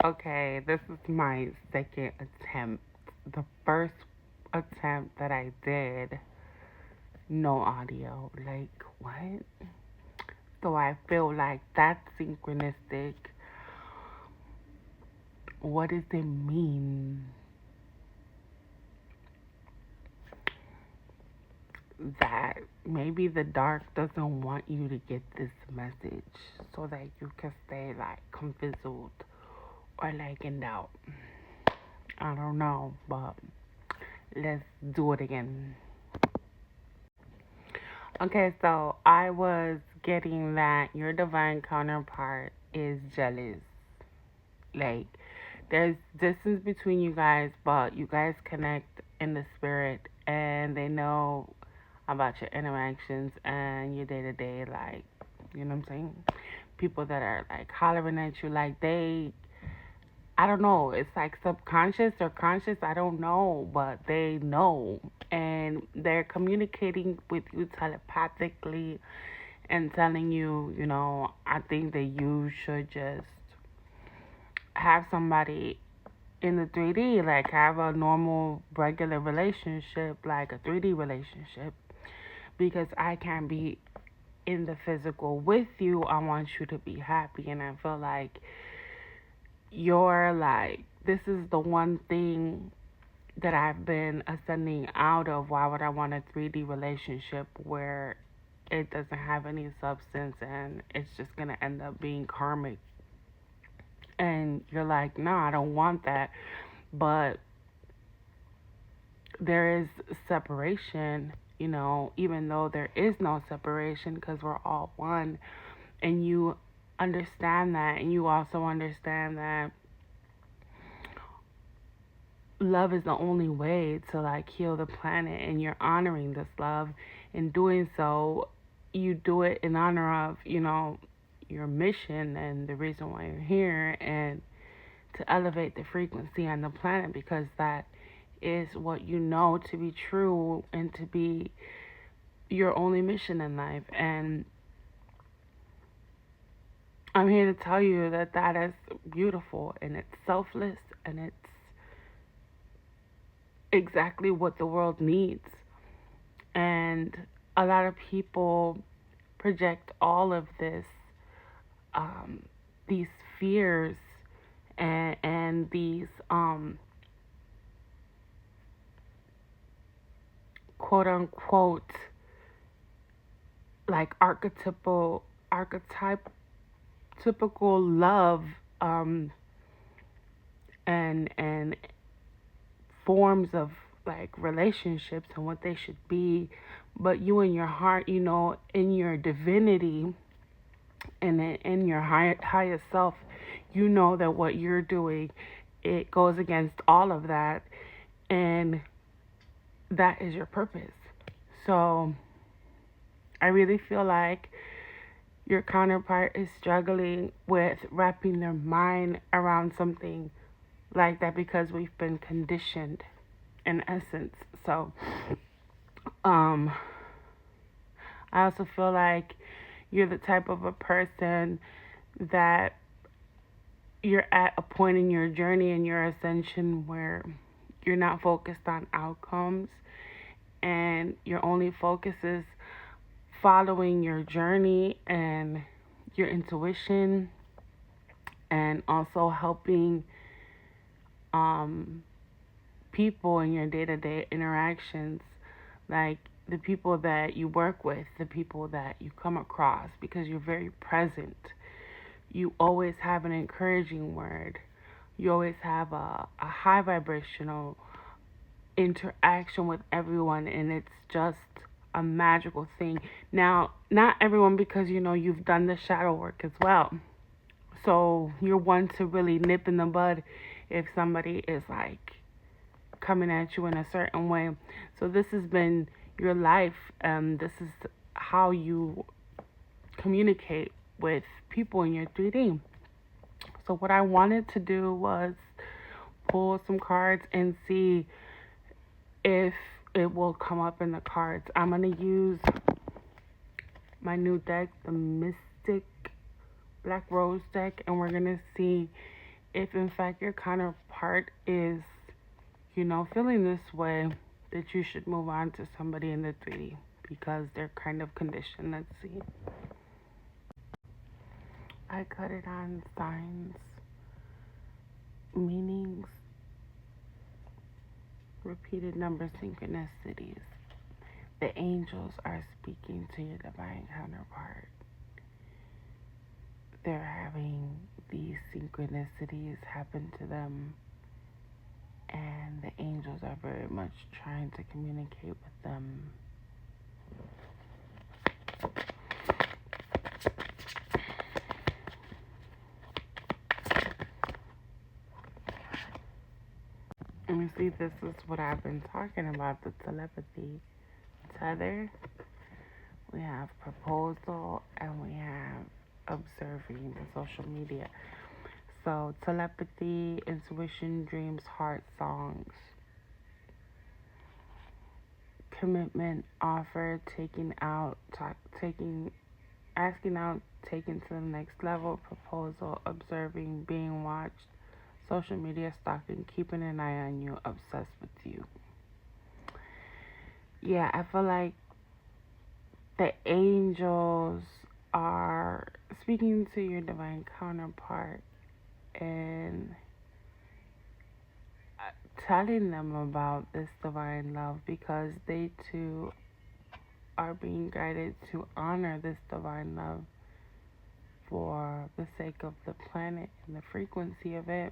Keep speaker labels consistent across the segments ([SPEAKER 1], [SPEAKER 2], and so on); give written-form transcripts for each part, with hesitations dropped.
[SPEAKER 1] Okay, this is my second attempt. The first attempt that I did, no audio. Like, what? So I feel like that's synchronistic. What does it mean that maybe the dark doesn't want you to get this message so that you can stay like confizzled or like in doubt? I don't know, but let's do it again. Okay, so I was getting that your divine counterpart is jealous. Like, there's distance between you guys, but you guys connect in the spirit and they know about your interactions and your day to day, like, you know what I'm saying? People that are like hollering at you, like, I don't know, it's like subconscious or conscious, I don't know, but they know. And they're communicating with you telepathically and telling you, I think that you should just have somebody in the 3D, like have a normal, regular relationship, like a 3D relationship, because I can't be in the physical with you. I want you to be happy. And I feel like you're like, this is the one thing that I've been ascending out of. Why would I want a 3D relationship where it doesn't have any substance and it's just going to end up being karmic? And you're like, no, I don't want that. But there is separation, even though there is no separation because we're all one. And you understand that. And you also understand that love is the only way to like heal the planet, and you're honoring this love. In doing so, you do it in honor of, your mission and the reason why you're here, and to elevate the frequency on the planet, because that is what you know to be true and to be your only mission in life. And I'm here to tell you that that is beautiful and it's selfless and it's exactly what the world needs. And a lot of people project all of these fears and these quote unquote like archetype typical love, and forms of like relationships and what they should be. But you in your heart, in your divinity and in your highest self, you know that what you're doing, it goes against all of that, and that is your purpose. So I really feel like your counterpart is struggling with wrapping their mind around something like that because we've been conditioned in essence. So um I also feel like you're the type of a person that you're at a point in your journey and your ascension where you're not focused on outcomes, and your only focus is following your journey and your intuition, and also helping um, people in your day-to-day interactions, like the people that you work with, the people that you come across, because you're very present. You always have an encouraging word. You always have a high vibrational interaction with everyone, and it's just a magical thing. Now, not everyone, because you've done the shadow work as well. So you're one to really nip in the bud if somebody is like coming at you in a certain way. So this has been your life. This is how you communicate with people in your 3D. So what I wanted to do was pull some cards and see if it will come up in the cards. I'm going to use my new deck, the Mystic Black Rose deck, and we're going to see if in fact your counterpart is, feeling this way, that you should move on to somebody in the 3D because they're kind of conditioned. Let's see. I cut it on signs, meanings, repeated number synchronicities. The angels are speaking to your divine counterpart. They're having these synchronicities happen to them, and the angels are very much trying to communicate with them. And you see, this is what I've been talking about, the telepathy. Tether, we have proposal, and we have observing the social media. So telepathy, intuition, dreams, heart, songs. Commitment, offer, asking out, taking to the next level, proposal, observing, being watched, social media stalking, keeping an eye on you, obsessed with you. Yeah, I feel like the angels are speaking to your divine counterpart and telling them about this divine love, because they too are being guided to honor this divine love for the sake of the planet and the frequency of it.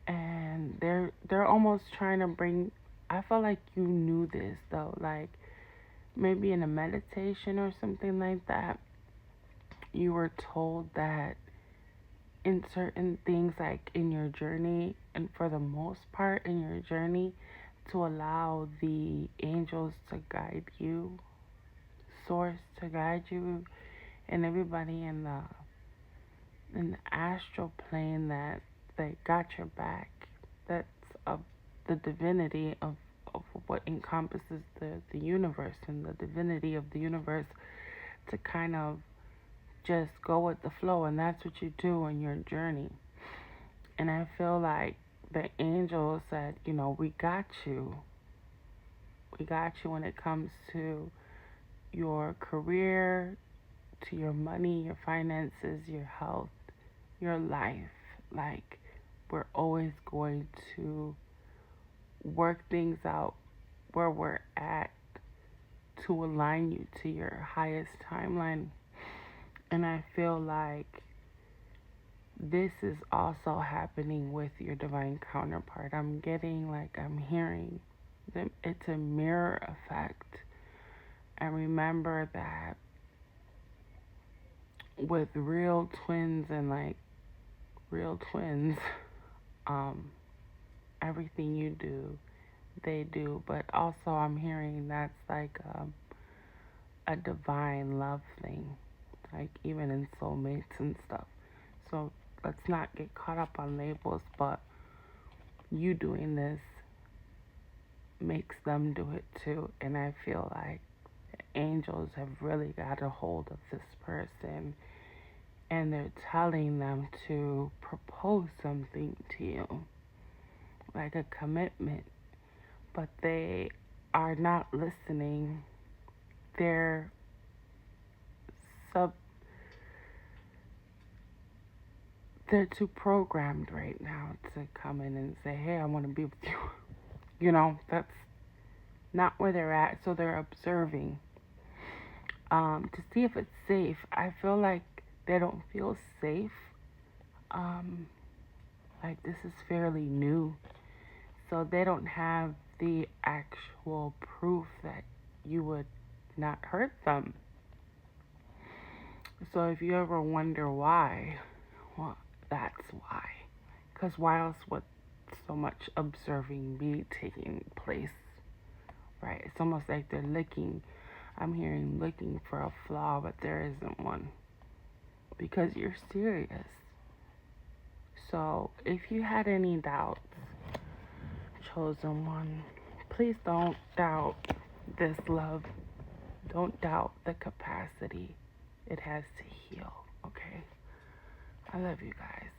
[SPEAKER 1] And they're almost trying to bring, I feel like you knew this though, like maybe in a meditation or something like that, you were told that in certain things, like in your journey, and for the most part in your journey, to allow the angels to guide you, source to guide you, and everybody in the astral plane, that they got your back. That's of the divinity of what encompasses the universe, and the divinity of the universe, to kind of just go with the flow. And that's what you do in your journey. And I feel like the angel said, we got you. We got you when it comes to your career, to your money, your finances, your health, your life. Like, we're always going to work things out where we're at to align you to your highest timeline. And I feel like this is also happening with your divine counterpart. I'm hearing them. It's a mirror effect. And remember that with real twins and real twins, everything you do, they do. But also I'm hearing that's like a divine love thing, like even in soulmates and stuff. So let's not get caught up on labels, but you doing this makes them do it too. And I feel like the angels have really got a hold of this person, and they're telling them to propose something to you, like a commitment, but they are not listening. They're they're too programmed right now to come in and say, hey, I want to be with you. That's not where they're at. So they're observing to see if it's safe. I feel like they don't feel safe. Like this is fairly new. So they don't have the actual proof that you would not hurt them. So if you ever wonder why, well, that's why. Because why else would so much observing be taking place, right? It's almost like they're I'm hearing looking for a flaw, but there isn't one. Because you're serious. So if you had any doubts, chosen one, please don't doubt this love. Don't doubt the capacity it has to heal, okay? I love you guys.